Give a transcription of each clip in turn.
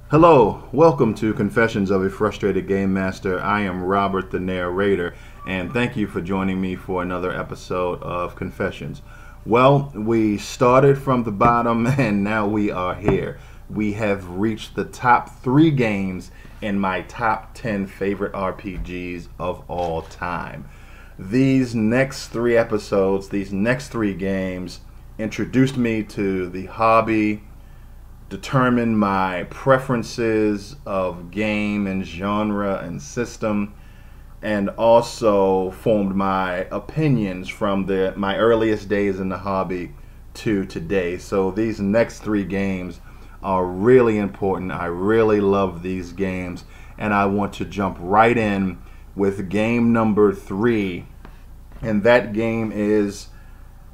Hello, welcome to Confessions of a Frustrated Game Master. I am Robert the Narrator, and thank you for joining me for another episode of Confessions. Well, we started from the bottom and now we are here. We have reached the top 3 games in my top 10 favorite RPGs of all time. These next 3 episodes, these next 3 games, introduced me to the hobby, determined my preferences of game and genre and system, and also formed my opinions from my earliest days in the hobby to today. So these next 3 games are really important. I really love these games, and I want to jump right in with game number 3, and that game is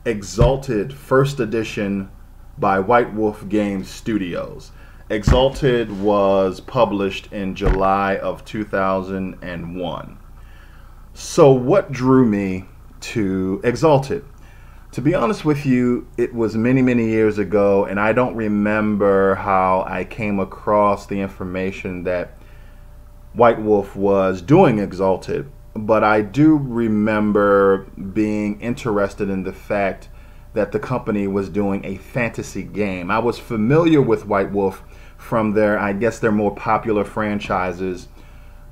Exalted First Edition by White Wolf Games Studios. Exalted was published in July of 2001. So what drew me to Exalted? To be honest with you, it was many years ago, and I don't remember how I came across the information that White Wolf was doing Exalted, but I do remember being interested in the fact that the company was doing a fantasy game. I was familiar with White Wolf from their more popular franchises,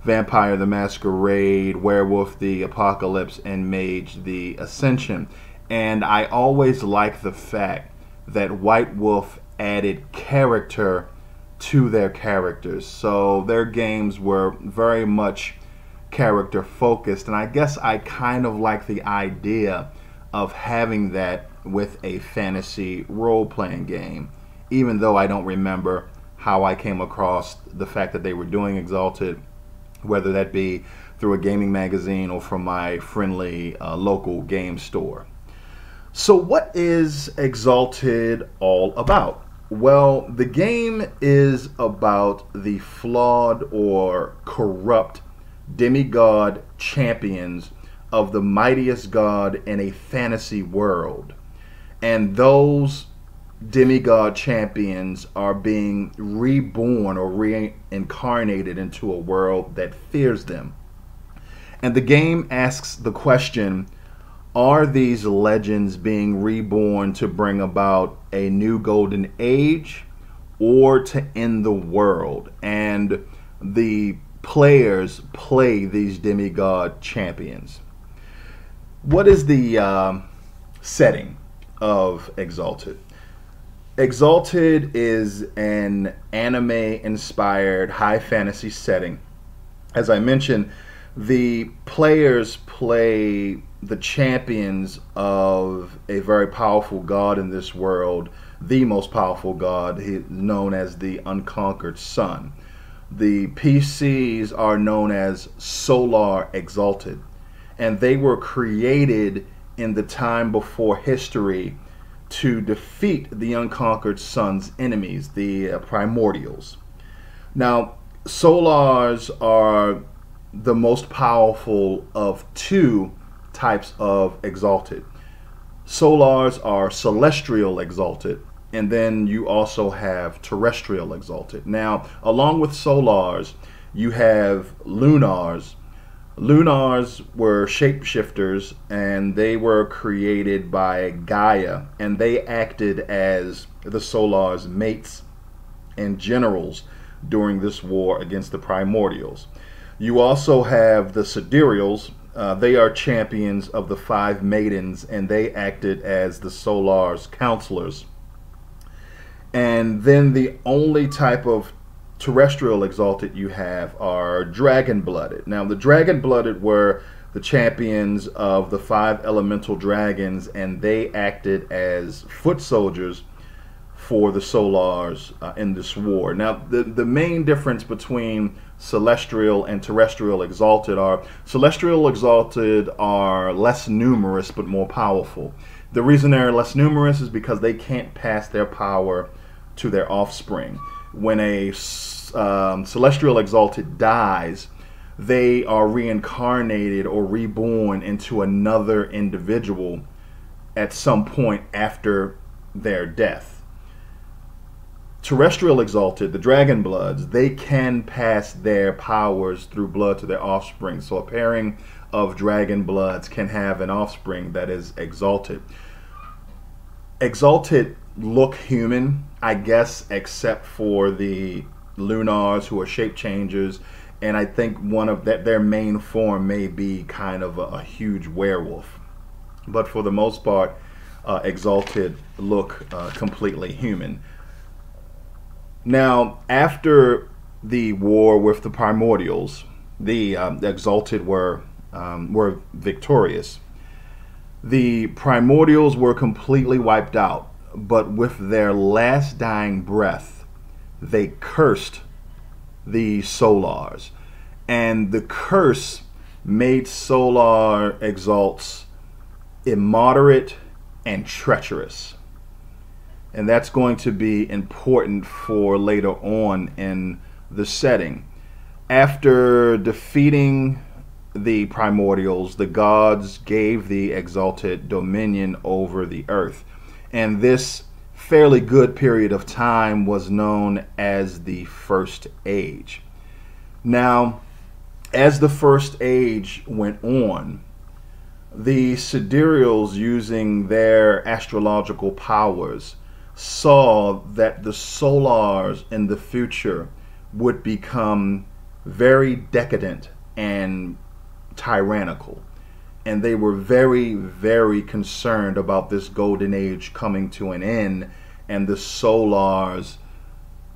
Vampire the Masquerade, Werewolf the Apocalypse, and Mage the Ascension. And I always liked the fact that White Wolf added character to their characters. So their games were very much character focused, and I guess I kind of like the idea of having that with a fantasy role-playing game, even though I don't remember how I came across the fact that they were doing Exalted, whether that be through a gaming magazine or from my friendly local game store. So what is Exalted all about? Well, the game is about the flawed or corrupt demigod champions of the mightiest god in a fantasy world. And those demigod champions are being reborn or reincarnated into a world that fears them. And the game asks the question, are these legends being reborn to bring about a new golden age or to end the world? And the players play these demigod champions. What is the setting of Exalted? Exalted is an anime-inspired high fantasy setting. As I mentioned, the players play the champions of a very powerful god in this world, the most powerful god, known as the Unconquered Sun. The PCs are known as Solar Exalted, and they were created in the time before history to defeat the Unconquered Sun's enemies, the Primordials. Now, Solars are the most powerful of 2 types of Exalted. Solars are Celestial Exalted, and then you also have Terrestrial Exalted. Now, along with Solars, you have Lunars. Lunars were shapeshifters, and they were created by Gaia, and they acted as the Solars' mates and generals during this war against the Primordials. You also have the Sidereals. They are champions of the 5 maidens, and they acted as the Solars' counselors. And then the only type of Terrestrial Exalted you have are Dragon-Blooded. Now, the Dragon-Blooded were the champions of the 5 elemental dragons, and they acted as foot soldiers for the Solars in this war. Now, the main difference between Celestial and Terrestrial Exalted are Celestial Exalted are less numerous but more powerful. The reason they're less numerous is because they can't pass their power to their offspring. When a Celestial Exalted dies, they are reincarnated or reborn into another individual at some point after their death. terrestrial exalted, the dragon bloods, they can pass their powers through blood to their offspring. So a pairing of dragon bloods can have an offspring that is exalted. Exalted look human, I guess, except for the Lunars, who are shape changers, and I think one of their main form may be kind of a huge werewolf. But for the most part, exalted look completely human. Now, after the war with the primordials, the exalted were victorious. The primordials were completely wiped out, but with their last dying breath, they cursed the Solars, and the curse made Solar exalts immoderate and treacherous. And that's going to be important for later on in the setting. After defeating the primordials, the gods gave the exalted dominion over the earth. And this fairly good period of time was known as the First Age. Now, as the First Age went on, the sidereals, using their astrological powers, saw that the Solars in the future would become very decadent and tyrannical. And they were very, very concerned about this golden age coming to an end and the Solars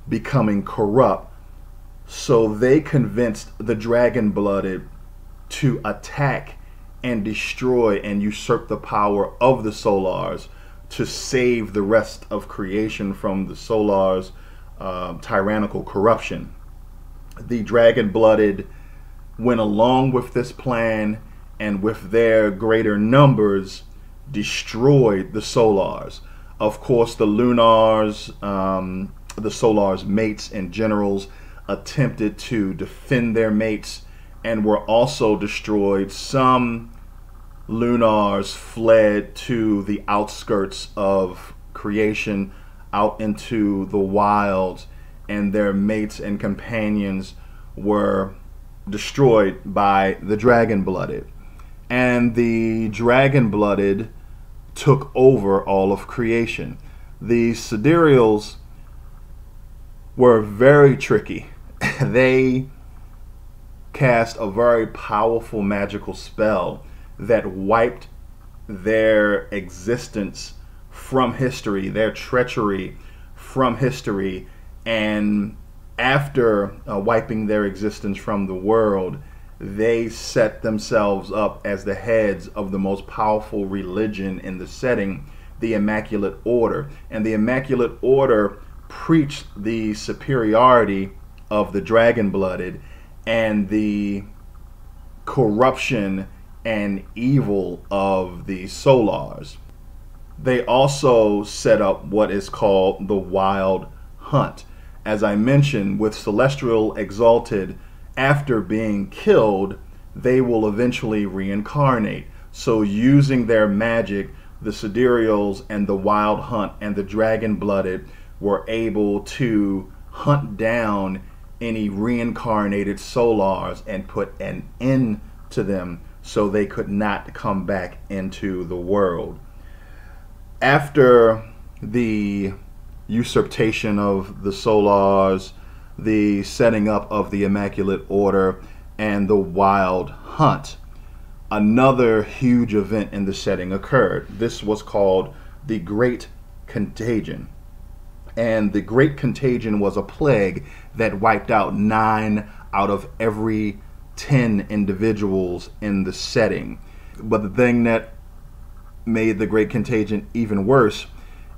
becoming corrupt. So they convinced the dragon-blooded to attack and destroy and usurp the power of the Solars to save the rest of creation from the Solars' tyrannical corruption. The dragon-blooded went along with this plan, and with their greater numbers destroyed the Solars. Of course, the Lunars, the Solars' mates and generals, attempted to defend their mates and were also destroyed. Some Lunars fled to the outskirts of creation, out into the wilds, and their mates and companions were destroyed by the dragon-blooded. And the dragon-blooded took over all of creation. The sidereals were very tricky. They cast a very powerful magical spell that wiped their existence from history, their treachery from history, and after wiping their existence from the world, they set themselves up as the heads of the most powerful religion in the setting, the Immaculate Order. And the Immaculate Order preached the superiority of the dragon-blooded and the corruption and evil of the Solars. They also set up what is called the Wild Hunt. As I mentioned, with Celestial Exalted, after being killed, they will eventually reincarnate. So using their magic, the sidereals and the Wild Hunt and the dragon-blooded were able to hunt down any reincarnated Solars and put an end to them so they could not come back into the world. After the usurpation of the Solars, the setting up of the Immaculate Order, and the Wild Hunt, another huge event in the setting occurred. This was called the Great Contagion. And the Great Contagion was a plague that wiped out 9 out of every 10 individuals in the setting. But the thing that made the Great Contagion even worse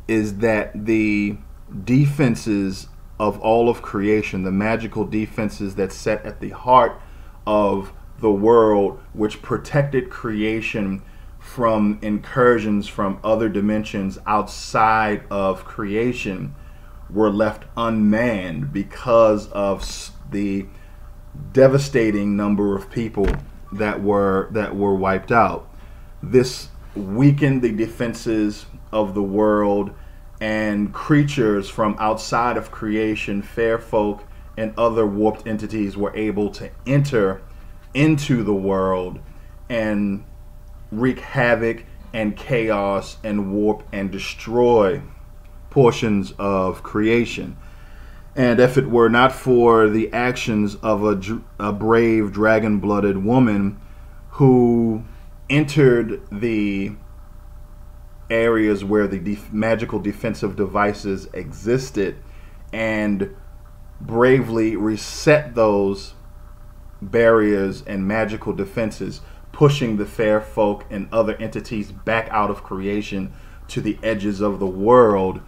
is that the defenses of all of creation, the magical defenses that sat at the heart of the world, which protected creation from incursions from other dimensions outside of creation, were left unmanned because of the devastating number of people that were wiped out. This weakened the defenses of the world, and creatures from outside of creation, fair folk and other warped entities, were able to enter into the world and wreak havoc and chaos and warp and destroy portions of creation. And if it were not for the actions of a brave dragon-blooded woman who entered the areas where the magical defensive devices existed and bravely reset those barriers and magical defenses, pushing the fair folk and other entities back out of creation to the edges of the world,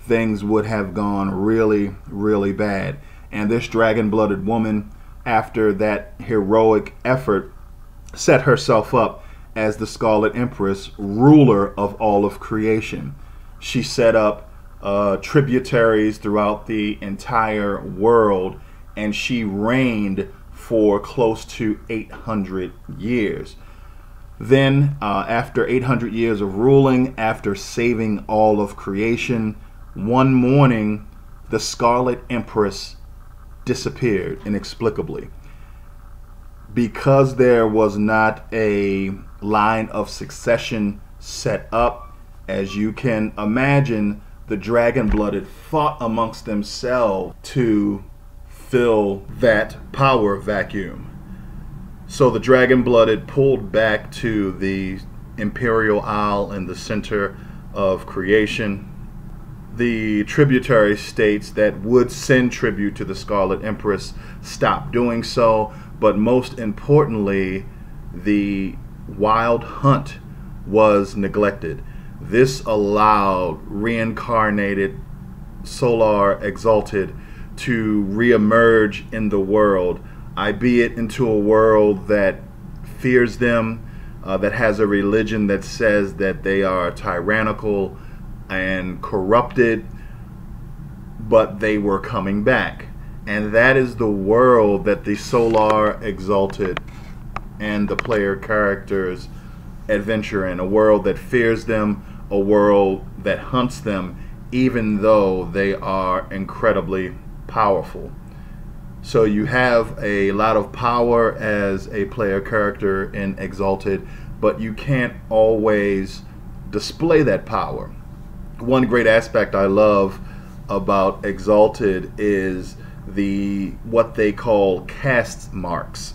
things would have gone really, really bad. And this dragon-blooded woman, after that heroic effort, set herself up as the Scarlet Empress, ruler of all of creation. She set up tributaries throughout the entire world, and she reigned for close to 800 years. Then, after 800 years of ruling, after saving all of creation, one morning, the Scarlet Empress disappeared inexplicably. Because there was not a line of succession set up, as you can imagine, the dragon-blooded fought amongst themselves to fill that power vacuum. So the dragon-blooded pulled back to the Imperial Isle in the center of creation. The tributary states that would send tribute to the Scarlet Empress stopped doing so, but most importantly, the wild hunt was neglected. This allowed reincarnated Solar Exalted to reemerge in the world, albeit into a world that fears them, that has a religion that says that they are tyrannical and corrupted, but they were coming back. And that is the world that the Solar Exalted and the player characters adventure in. A world that fears them, a world that hunts them, even though they are incredibly powerful. So you have a lot of power as a player character in Exalted, but you can't always display that power. One great aspect I love about Exalted is what they call caste marks.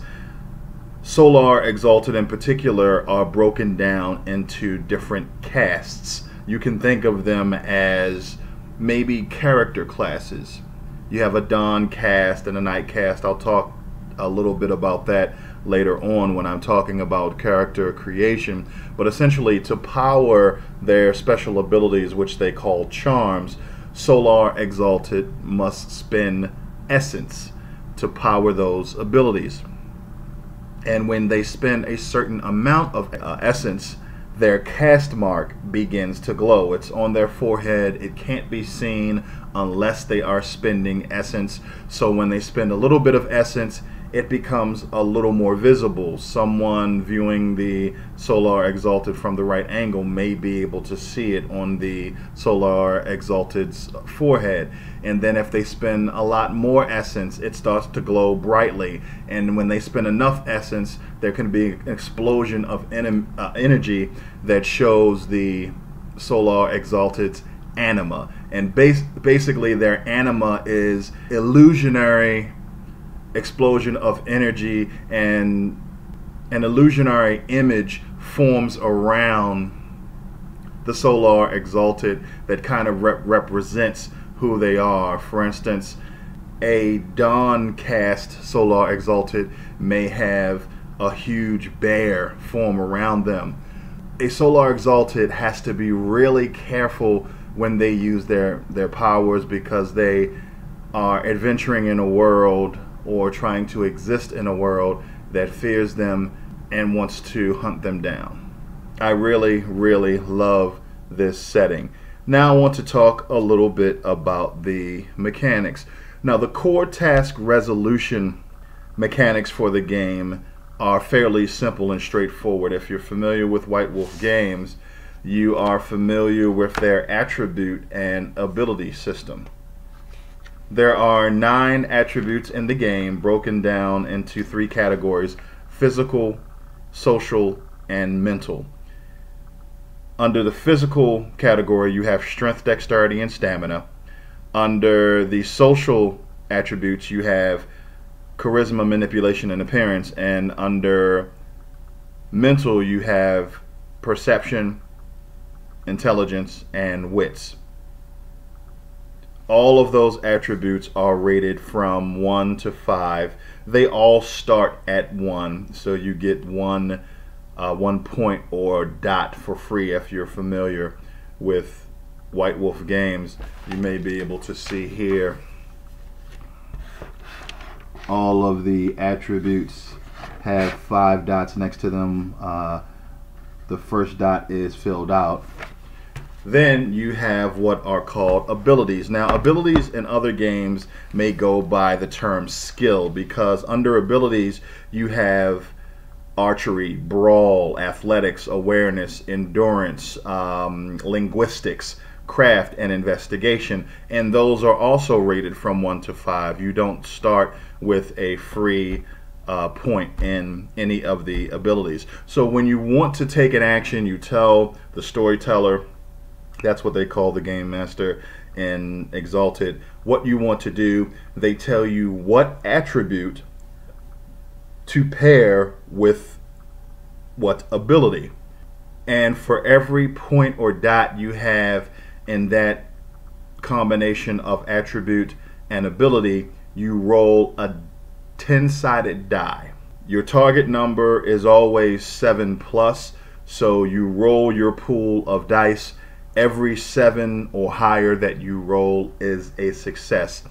Solar Exalted in particular are broken down into different castes. You can think of them as maybe character classes. You have a dawn caste and a night caste. I'll talk a little bit about that later on when I'm talking about character creation. But essentially, to power their special abilities, which they call charms, Solar Exalted must spend essence to power those abilities. And when they spend a certain amount of essence, their caste mark begins to glow. It's on their forehead. It can't be seen unless they are spending essence. So when they spend a little bit of essence, it becomes a little more visible. Someone viewing the Solar Exalted from the right angle may be able to see it on the Solar Exalted's forehead. And then if they spend a lot more essence, it starts to glow brightly. And when they spend enough essence, there can be an explosion of energy that shows the Solar Exalted's anima. And basically their anima is illusionary explosion of energy, and an illusionary image forms around the Solar Exalted that kind of represents who they are. For instance, a Dawn cast Solar Exalted may have a huge bear form around them. A Solar Exalted has to be really careful when they use their powers, because they are adventuring in a world or trying to exist in a world that fears them and wants to hunt them down. I really, really love this setting. Now I want to talk a little bit about the mechanics. Now the core task resolution mechanics for the game are fairly simple and straightforward. If you're familiar with White Wolf games, you are familiar with their attribute and ability system. There are 9 attributes in the game, broken down into 3 categories: physical, social, and mental. Under the physical category, you have strength, dexterity, and stamina. Under the social attributes, you have charisma, manipulation, and appearance. And under mental, you have perception, intelligence, and wits. All of those attributes are rated from 1 to 5. They all start at 1, so you get 1 point or dot for free. If you're familiar with White Wolf games, you may be able to see here all of the attributes have 5 dots next to them. The first dot is filled out. Then you have what are called abilities. Now, abilities in other games may go by the term skill, because under abilities you have archery, brawl, athletics, awareness, endurance, linguistics, craft, and investigation. And those are also rated from 1 to 5. You don't start with a free point in any of the abilities. So when you want to take an action, you tell the storyteller, that's what they call the game master in Exalted, what you want to do. They tell you what attribute to pair with what ability. And for every point or dot you have in that combination of attribute and ability, you roll a 10-sided die. Your target number is always 7+, so you roll your pool of dice. Every 7 or higher that you roll is a success.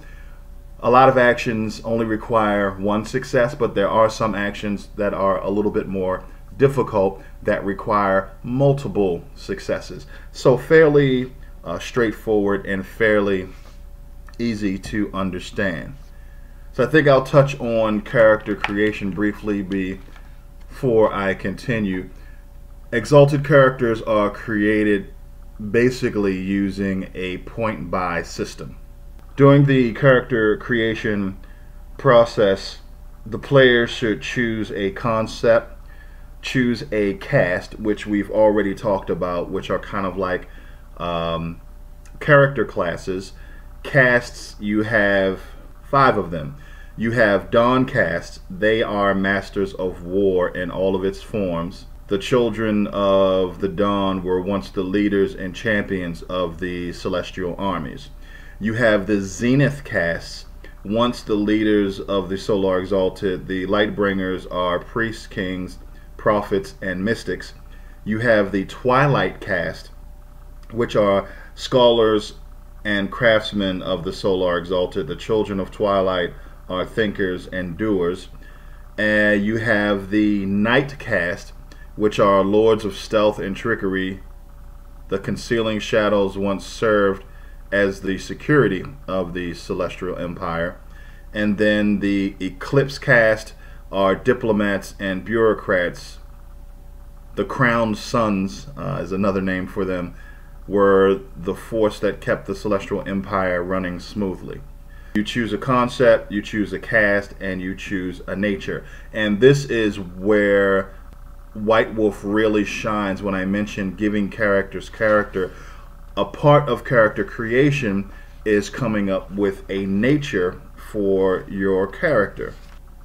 A lot of actions only require 1 success, but there are some actions that are a little bit more difficult that require multiple successes. So fairly straightforward and fairly easy to understand. So I think I'll touch on character creation briefly before I continue. Exalted characters are created basically using a point buy system. During the character creation process, the player should choose a concept, choose a cast, which we've already talked about, which are kind of like character classes. Casts, you have 5 of them. You have Dawn casts. They are masters of war in all of its forms. The children of the Dawn were once the leaders and champions of the celestial armies. You have the Zenith casts. Once the leaders of the Solar Exalted, the Lightbringers are priests, kings, prophets, and mystics. You have the Twilight caste, which are scholars and craftsmen of the Solar Exalted. The children of Twilight are thinkers and doers. And you have the Night caste, which are lords of stealth and trickery. The concealing shadows once served as the security of the Celestial Empire. And then the Eclipse caste are diplomats and bureaucrats. The Crowned Sons is another name for them, were the force that kept the Celestial Empire running smoothly. You choose a concept, you choose a cast, and you choose a nature. And this is where White Wolf really shines when I mention giving characters character. A part of character creation is coming up with a nature for your character.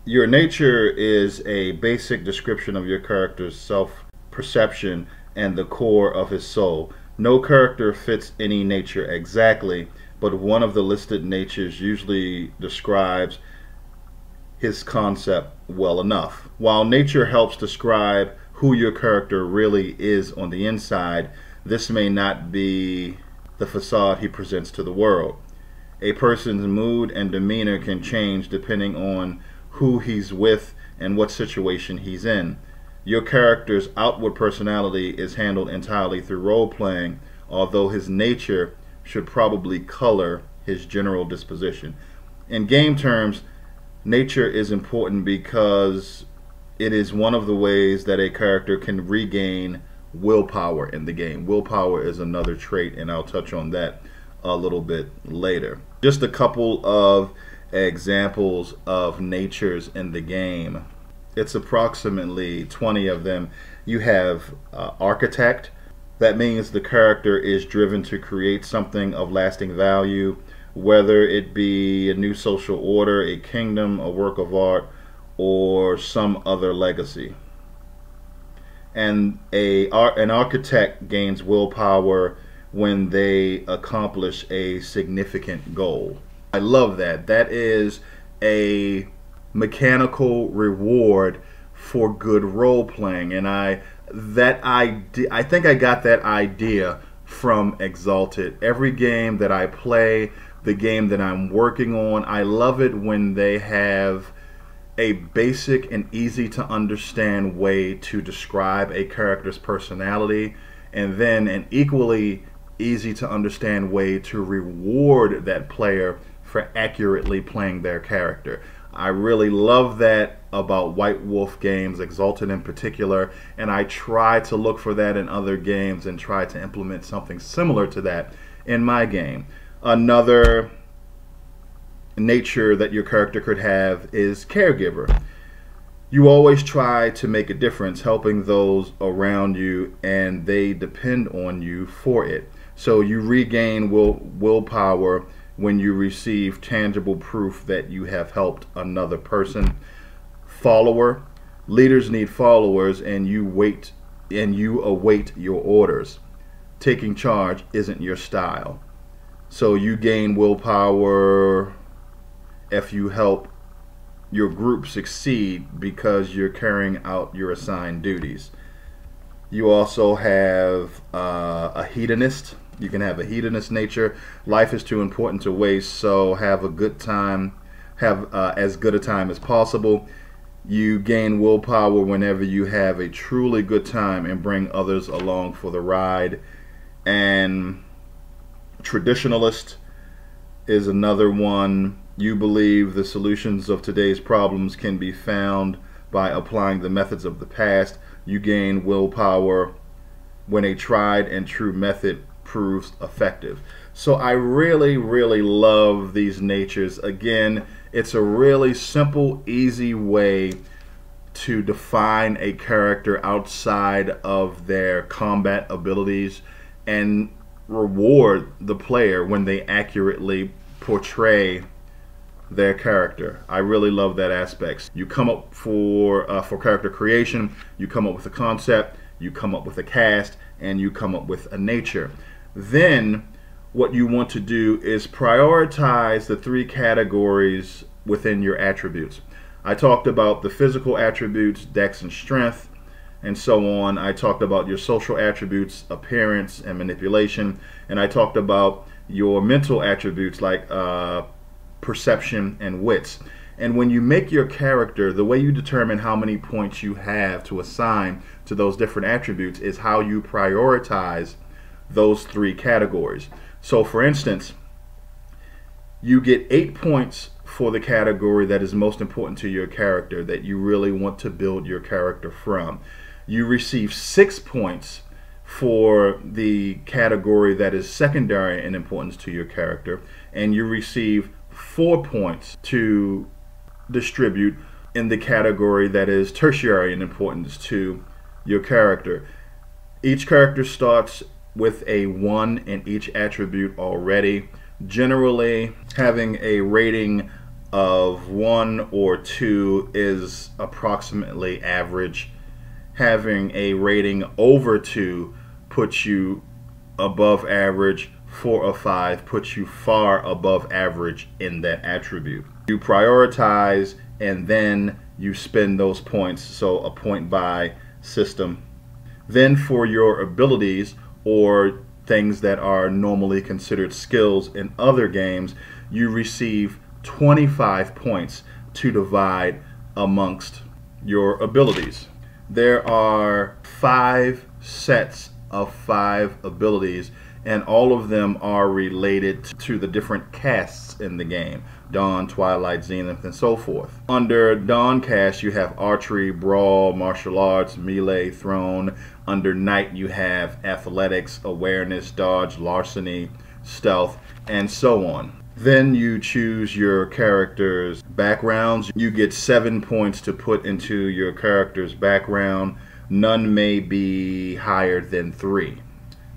Your nature is a basic description of your character's self-perception and the core of his soul. No character fits any nature exactly, but one of the listed natures usually describes his concept well enough. While nature helps describe who your character really is on the inside, this may not be the facade he presents to the world. A person's mood and demeanor can change depending on who he's with and what situation he's in. Your character's outward personality is handled entirely through role-playing, although his nature should probably color his general disposition. In game terms, nature is important because it is one of the ways that a character can regain willpower in the game. Willpower is another trait, and I'll touch on that a little bit later. Just a couple of examples of natures in the game. It's approximately 20 of them. You have architect. That means the character is driven to create something of lasting value, whether it be a new social order, a kingdom, a work of art, or some other legacy. And an architect gains willpower when they accomplish a significant goal. I love that. That is a mechanical reward for good role playing, and I think I got that idea from Exalted. Every game that I play, the game that I'm working on, I love it when they have a basic and easy to understand way to describe a character's personality, and then an equally easy to understand way to reward that player for accurately playing their character. I really love that about White Wolf games, Exalted in particular, and I try to look for that in other games and try to implement something similar to that in my game. Another nature that your character could have is caregiver. You always try to make a difference, helping those around you, and they depend on you for it. So you regain willpower when you receive tangible proof that you have helped another person. Follower. Leaders need followers, and you await your orders. Taking charge isn't your style. So you gain willpower if you help your group succeed because you're carrying out your assigned duties. You also have a hedonist. You can have a hedonist nature. Life is too important to waste, so have a good time. Have as good a time as possible. You gain willpower whenever you have a truly good time and bring others along for the ride. And traditionalist is another one. You believe the solutions of today's problems can be found by applying the methods of the past. You gain willpower when a tried and true method proves effective. So I really, really love these natures. Again, it's a really simple, easy way to define a character outside of their combat abilities and reward the player when they accurately portray their character. I really love that aspect. You come up for character creation, you come up with a concept, you come up with a cast, and you come up with a nature. Then what you want to do is prioritize the three categories within your attributes. I talked about the physical attributes, dex and strength, and so on. I talked about your social attributes, appearance and manipulation, and I talked about your mental attributes like perception and wits. And when you make your character, the way you determine how many points you have to assign to those different attributes is how you prioritize those three categories. So for instance, you get 8 points for the category that is most important to your character, that you really want to build your character from. You receive 6 points for the category that is secondary in importance to your character, and you receive 4 points to distribute in the category that is tertiary in importance to your character. Each character starts with a 1 in each attribute already. Generally, having a rating of 1 or 2 is approximately average. Having a rating over 2 puts you above average. 4 or 5 puts you far above average in that attribute. You prioritize and then you spend those points, so a point buy system. Then for your abilities, or things that are normally considered skills in other games, you receive 25 points to divide amongst your abilities. There are 5 sets of 5 abilities, and all of them are related to the different casts in the game. Dawn, Twilight, Zenith, and so forth. Under Dawn cast, you have Archery, Brawl, Martial Arts, Melee, Thrown. Under Night, you have Athletics, Awareness, Dodge, Larceny, Stealth, and so on. Then you choose your character's backgrounds. You get 7 points to put into your character's background. None may be higher than 3.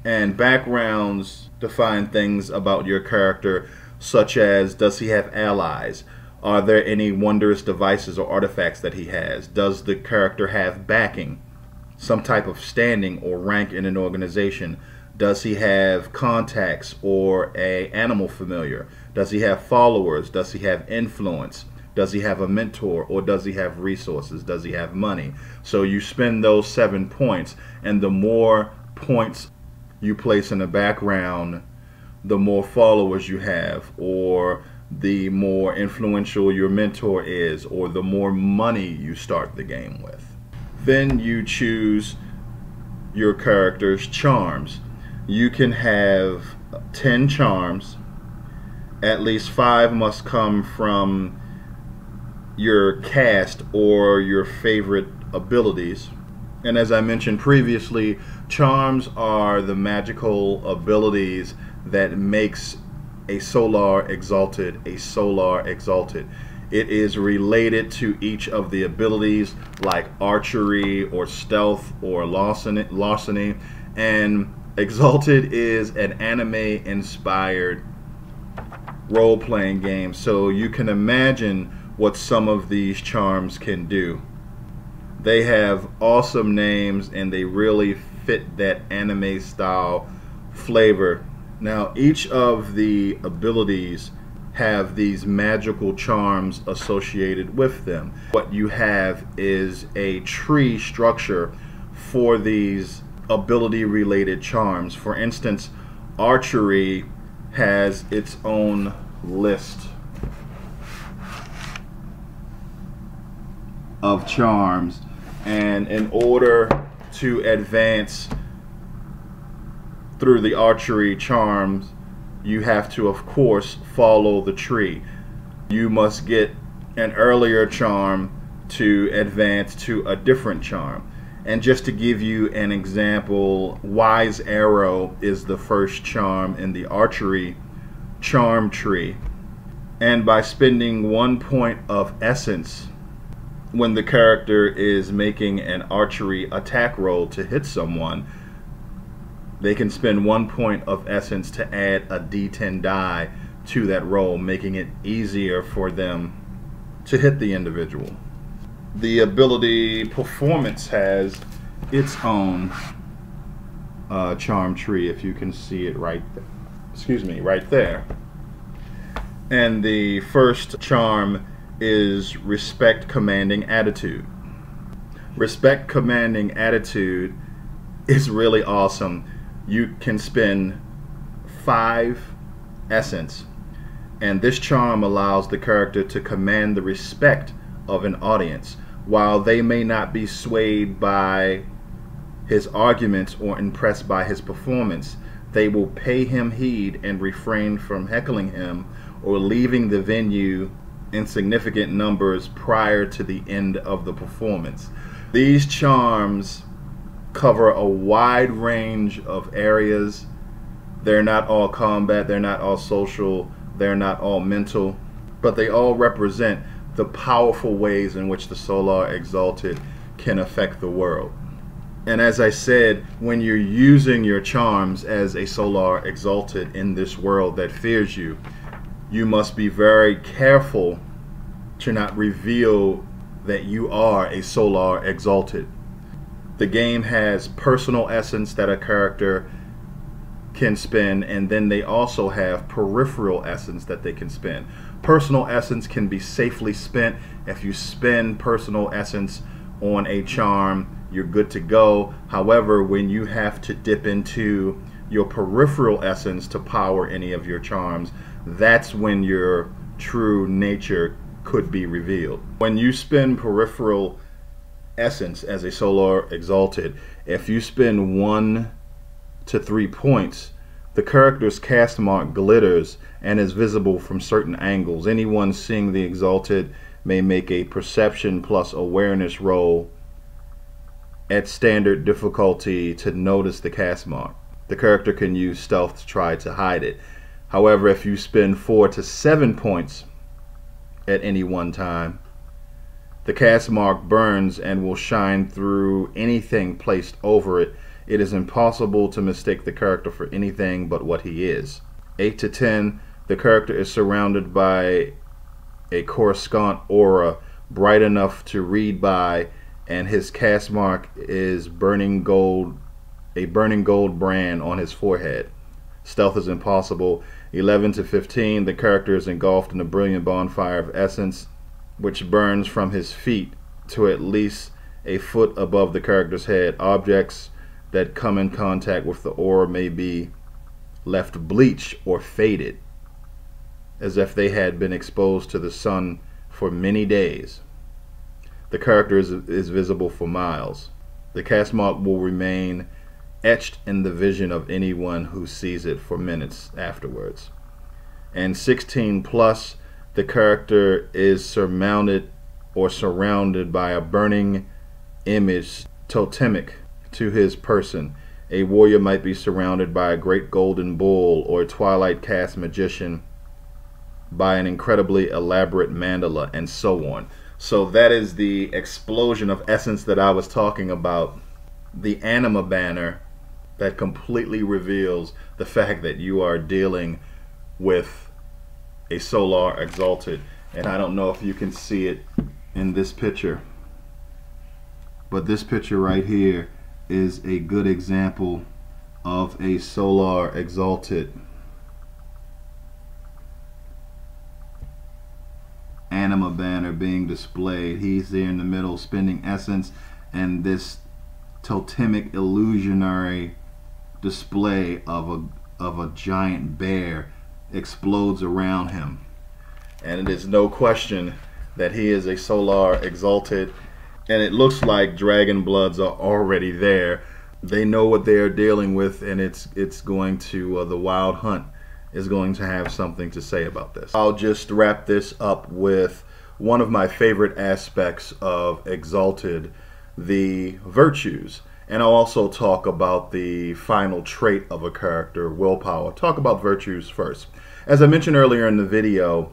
And backgrounds define things about your character, such as, does he have allies? Are there any wondrous devices or artifacts that he has? Does the character have backing, some type of standing or rank in an organization? Does he have contacts or an animal familiar? Does he have followers? Does he have influence? Does he have a mentor, or does he have resources? Does he have money? So you spend those 7 points, and the more points you place in the background, the more followers you have, or the more influential your mentor is, or the more money you start the game with. Then you choose your character's charms. You can have 10 charms. At least 5 must come from your cast or your favorite abilities. And as I mentioned previously, charms are the magical abilities that makes a Solar Exalted a Solar Exalted. It is related to each of the abilities, like Archery or Stealth or Larceny. And Exalted is an anime-inspired role-playing game, so you can imagine what some of these charms can do. They have awesome names, and they really fit that anime style flavor. Now, each of the abilities have these magical charms associated with them. What you have is a tree structure for these ability related charms. For instance, Archery has its own list of charms, and in order to advance through the Archery charms, you have to, of course, follow the tree. You must get an earlier charm to advance to a different charm. And just to give you an example, Wise Arrow is the first charm in the Archery charm tree. And by spending 1 point of essence when the character is making an Archery attack roll to hit someone, they can spend 1 point of essence to add a D10 die to that roll, making it easier for them to hit the individual. The ability Performance has its own charm tree, if you can see it right there. And the first charm is Respect Commanding Attitude. Respect Commanding Attitude is really awesome. You can spend 5 essence, and this charm allows the character to command the respect of an audience. While they may not be swayed by his arguments or impressed by his performance, they will pay him heed and refrain from heckling him or leaving the venue in significant numbers prior to the end of the performance. These charms cover a wide range of areas. They're not all combat, they're not all social, they're not all mental, but they all represent the powerful ways in which the Solar Exalted can affect the world. And as I said, when you're using your charms as a Solar Exalted in this world that fears you, you must be very careful to not reveal that you are a Solar Exalted. The game has personal essence that a character can spend, and then they also have peripheral essence that they can spend. Personal essence can be safely spent. If you spend personal essence on a charm, you're good to go. However, when you have to dip into your peripheral essence to power any of your charms, that's when your true nature could be revealed. When you spend peripheral essence as a Solar Exalted, if you spend 1 to 3 points, The character's cast mark glitters and is visible from certain angles. Anyone seeing the Exalted may make a perception plus awareness roll at standard difficulty to notice the cast mark. The character can use stealth to try to hide it. However, if you spend 4 to 7 points at any one time, the cast mark burns and will shine through anything placed over it. It is impossible to mistake the character for anything but what he is. 8 to 10, the character is surrounded by a coruscant aura bright enough to read by, and his cast mark is a burning gold brand on his forehead. Stealth is impossible. 11 to 15, the character is engulfed in a brilliant bonfire of essence which burns from his feet to at least a foot above the character's head. Objects that come in contact with the aura may be left bleached or faded, as if they had been exposed to the sun for many days. The character is visible for miles. The cast mark will remain etched in the vision of anyone who sees it for minutes afterwards. And 16 plus, the character is surrounded by a burning image totemic to his person. A warrior might be surrounded by a great golden bull, or a twilight cast magician by an incredibly elaborate mandala, and so on. So that is the explosion of essence that I was talking about. The anima banner that completely reveals the fact that you are dealing with a Solar Exalted. And I don't know if you can see it in this picture, but this picture right here is a good example of a Solar Exalted anima banner being displayed. He's there in the middle spending essence, and this totemic illusionary display of a giant bear explodes around him. And it is no question that he is a Solar Exalted, and it looks like Dragon Bloods are already there. They know what they are dealing with, and it's going to the Wild Hunt is going to have something to say about this. I'll just wrap this up with one of my favorite aspects of Exalted, the virtues. And I'll also talk about the final trait of a character, willpower. Talk about virtues first. As I mentioned earlier in the video,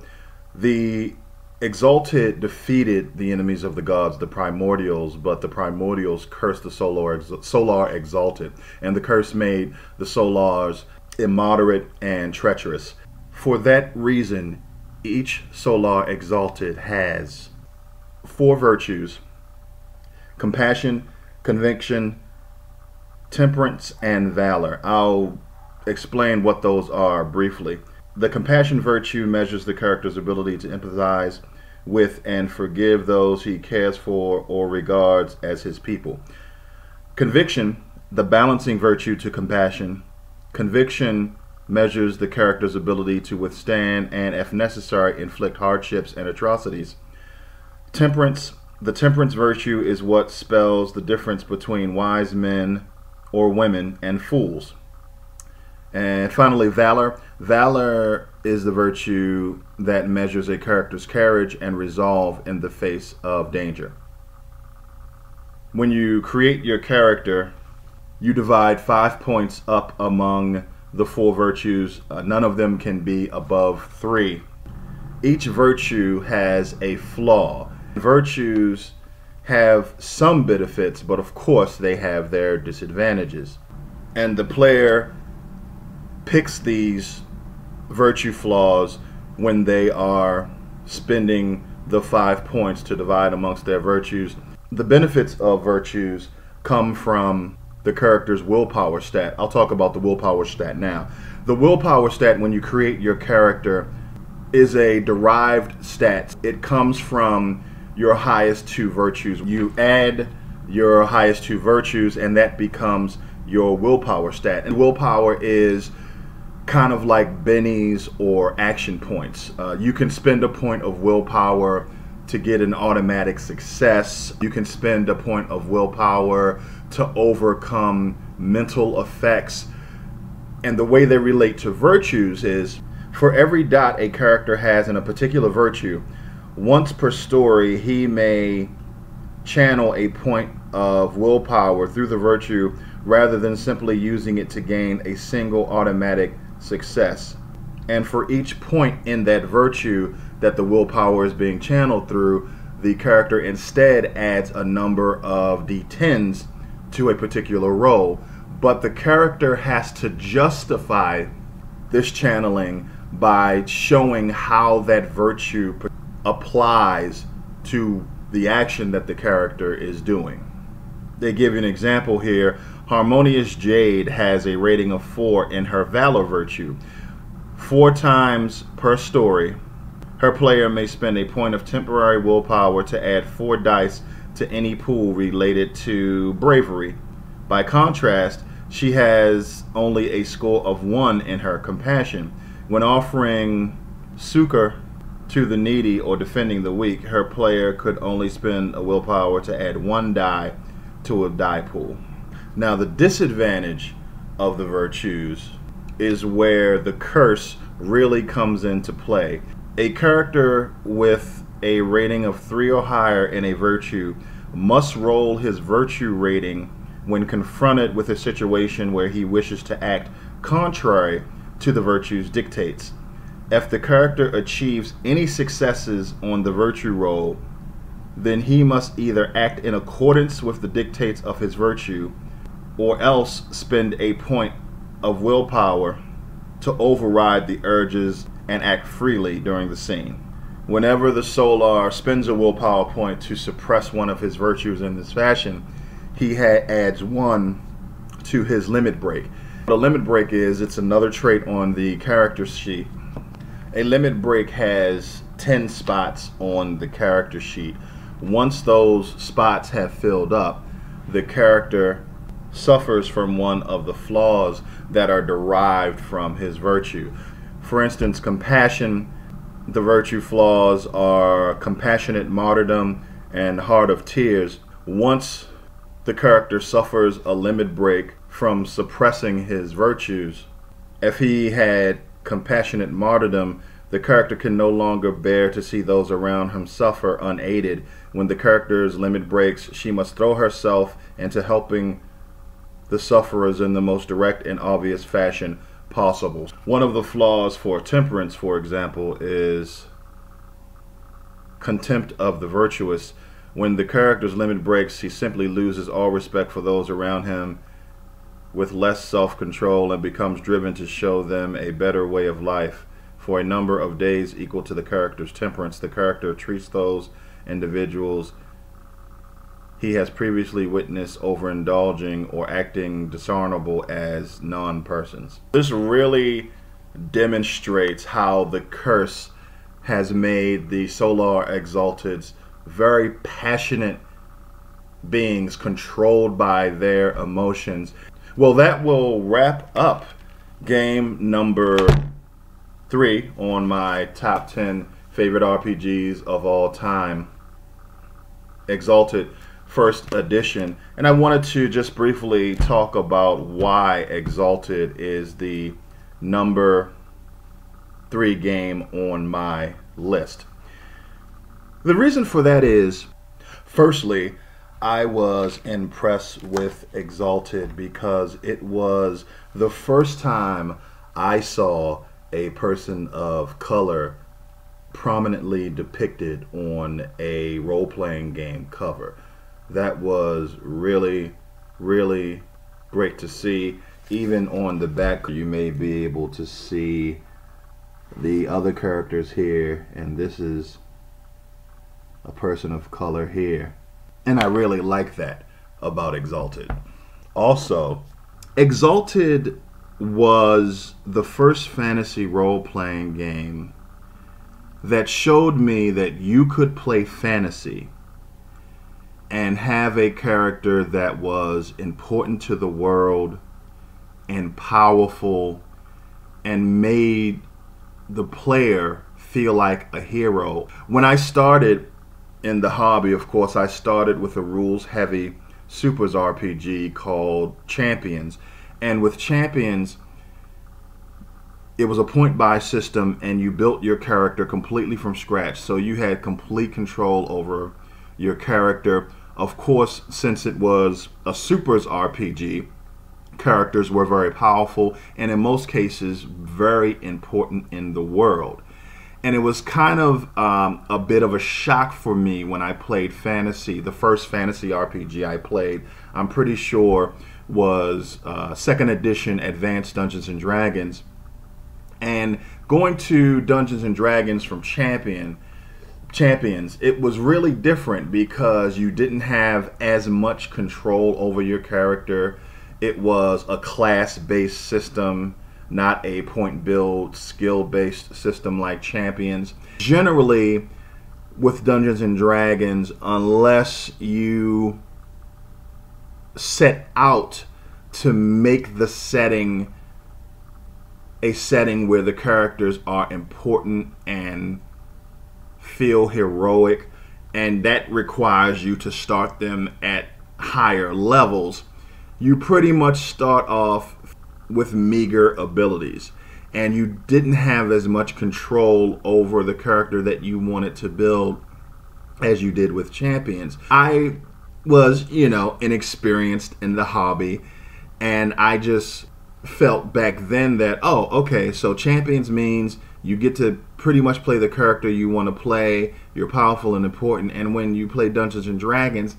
the Exalted defeated the enemies of the gods, the Primordials, but the Primordials cursed the Solar Exalted, and the curse made the Solars immoderate and treacherous. For that reason, each Solar Exalted has 4 virtues: compassion, conviction, temperance, and valor. I'll explain what those are briefly. The compassion virtue measures the character's ability to empathize with and forgive those he cares for or regards as his people. Conviction, the balancing virtue to compassion. Conviction measures the character's ability to withstand and, if necessary, inflict hardships and atrocities. Temperance, the temperance virtue is what spells the difference between wise men or women and fools. And finally, valor. Valor is the virtue that measures a character's courage and resolve in the face of danger. When you create your character, you divide 5 points up among the 4 virtues. None of them can be above 3. Each virtue has a flaw. Virtues have some benefits, but of course they have their disadvantages. And the player picks these virtue flaws when they are spending the 5 points to divide amongst their virtues. The benefits of virtues come from the character's willpower stat. I'll talk about the willpower stat now. The willpower stat, when you create your character, is a derived stat. It comes from your highest 2 virtues. You add your highest 2 virtues, and that becomes your willpower stat. And willpower is kind of like bennies or action points. You can spend a point of willpower to get an automatic success. You can spend a point of willpower to overcome mental effects. And the way they relate to virtues is, for every dot a character has in a particular virtue, once per story he may channel a point of willpower through the virtue rather than simply using it to gain a single automatic success. And for each point in that virtue that the willpower is being channeled through, the character instead adds a number of d10s to a particular roll. But the character has to justify this channeling by showing how that virtue applies to the action that the character is doing. They give you an example here. Harmonious Jade has a rating of 4 in her Valor virtue. 4 times per story, her player may spend a point of temporary willpower to add 4 dice to any pool related to bravery. By contrast, she has only a score of 1 in her Compassion. When offering succor to the needy or defending the weak, her player could only spend a willpower to add 1 die to a die pool. Now, the disadvantage of the virtues is where the curse really comes into play. A character with a rating of 3 or higher in a virtue must roll his virtue rating when confronted with a situation where he wishes to act contrary to the virtue's dictates. If the character achieves any successes on the virtue roll, then he must either act in accordance with the dictates of his virtue or else spend a point of willpower to override the urges and act freely during the scene. Whenever the Solar spends a willpower point to suppress one of his virtues in this fashion, he adds 1 to his limit break. What a limit break is, it's another trait on the character sheet. A limit break has 10 spots on the character sheet. Once those spots have filled up, the character suffers from one of the flaws that are derived from his virtue. For instance, compassion, the virtue flaws are compassionate martyrdom and heart of tears. Once the character suffers a limit break from suppressing his virtues, if he had compassionate martyrdom, the character can no longer bear to see those around him suffer unaided. When the character's limit breaks, she must throw herself into helping the sufferers in the most direct and obvious fashion possible. One of the flaws for temperance, for example, is contempt of the virtuous. When the character's limit breaks, he simply loses all respect for those around him with less self-control and becomes driven to show them a better way of life. For a number of days equal to the character's temperance, the character treats those individuals he has previously witnessed overindulging or acting dishonorable as non-persons. This really demonstrates how the curse has made the Solar Exalteds very passionate beings controlled by their emotions. Well, that will wrap up game number 3 on my top 10 favorite RPGs of all time, Exalted First Edition. And I wanted to just briefly talk about why Exalted is the number 3 game on my list. The reason for that is, firstly, I was impressed with Exalted because it was the first time I saw a person of color prominently depicted on a role-playing game cover. That was really, really great to see. Even on the back, you may be able to see the other characters here, and this is a person of color here. And I really like that about Exalted. Also, Exalted was the first fantasy role-playing game that showed me that you could play fantasy and have a character that was important to the world and powerful and made the player feel like a hero. When I started in the hobby, of course, I started with a rules-heavy Supers RPG called Champions. And with Champions, it was a point buy system, and you built your character completely from scratch. So you had complete control over your character. Of course, since it was a supers RPG, characters were very powerful and in most cases very important in the world. And it was kind of a bit of a shock for me when I played fantasy. The first fantasy RPG I played, I'm pretty sure, was 2nd edition Advanced Dungeons and Dragons. And going to Dungeons and Dragons from Champions, it was really different because you didn't have as much control over your character. It was a class-based system, not a point-build, skill-based system like Champions. Generally, with Dungeons and Dragons, unless you set out to make the setting a setting where the characters are important and feel heroic, and that requires you to start them at higher levels, you pretty much start off with meager abilities, and you didn't have as much control over the character that you wanted to build as you did with Champions. I was, inexperienced in the hobby, and I just felt back then that, oh, okay, so Champions means you get to pretty much play the character you want to play, you're powerful and important, and when you play Dungeons and Dragons,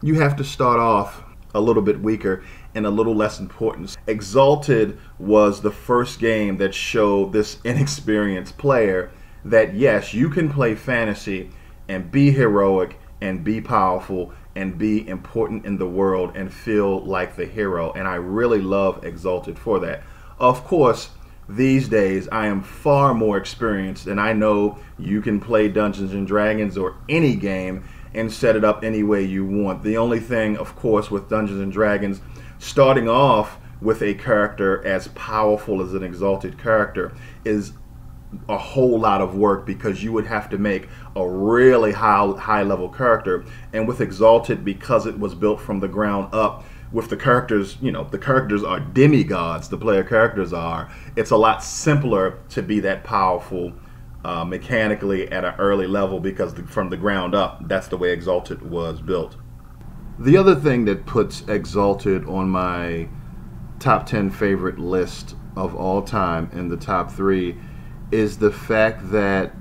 you have to start off a little bit weaker and a little less important. Exalted was the first game that showed this inexperienced player that yes, you can play fantasy and be heroic and be powerful and be important in the world and feel like the hero. And I really love Exalted for that. Of course, these days I am far more experienced, and I know you can play Dungeons and Dragons or any game and set it up any way you want. The only thing, of course, with Dungeons and Dragons, starting off with a character as powerful as an Exalted character is a whole lot of work, because you would have to make a really high level character. And with Exalted, because it was built from the ground up, with the characters, the characters are demigods, the player characters are, it's a lot simpler to be that powerful mechanically at an early level, because from the ground up, that's the way Exalted was built. The other thing that puts Exalted on my top 10 favorite list of all time in the top 3 is the fact that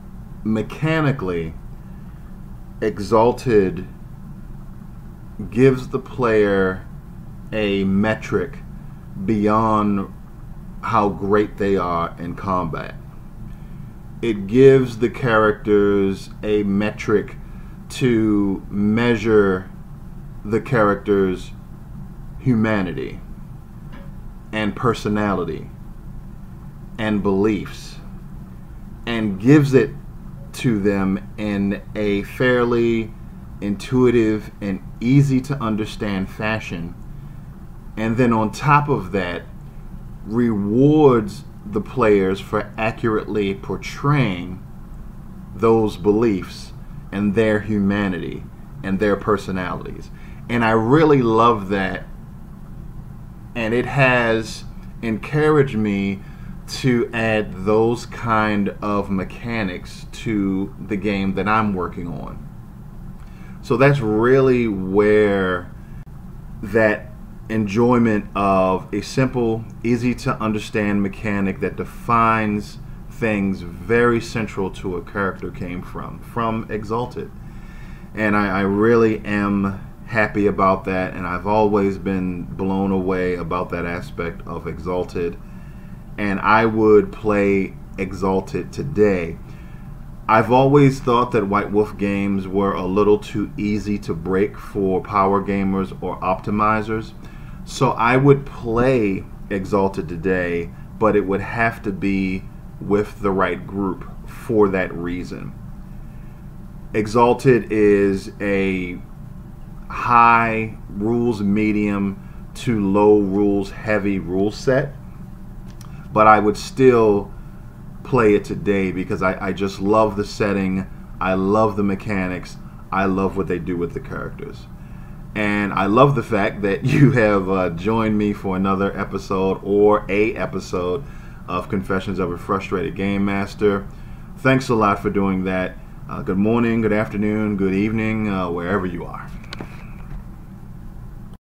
mechanically Exalted gives the player a metric beyond how great they are in combat. It gives the characters a metric to measure the character's humanity and personality and beliefs, and gives it to them in a fairly intuitive and easy to understand fashion, and then on top of that rewards the players for accurately portraying those beliefs and their humanity and their personalities. And I really love that, and it has encouraged me to add those kind of mechanics to the game that I'm working on. So that's really where that enjoyment of a simple, easy to understand mechanic that defines things very central to a character came from Exalted. And I really am happy about that, and I've always been blown away about that aspect of Exalted, and I would play Exalted today. I've always thought that White Wolf games were a little too easy to break for power gamers or optimizers, so I would play Exalted today, but it would have to be with the right group for that reason. Exalted is a high rules medium to low rules heavy rule set, but I would still play it today because I just love the setting, I love the mechanics, I love what they do with the characters. And I love the fact that you have joined me for another episode, or a episode of Confessions of a Frustrated Game Master. Thanks a lot for doing that. Good morning, good afternoon, good evening, wherever you are.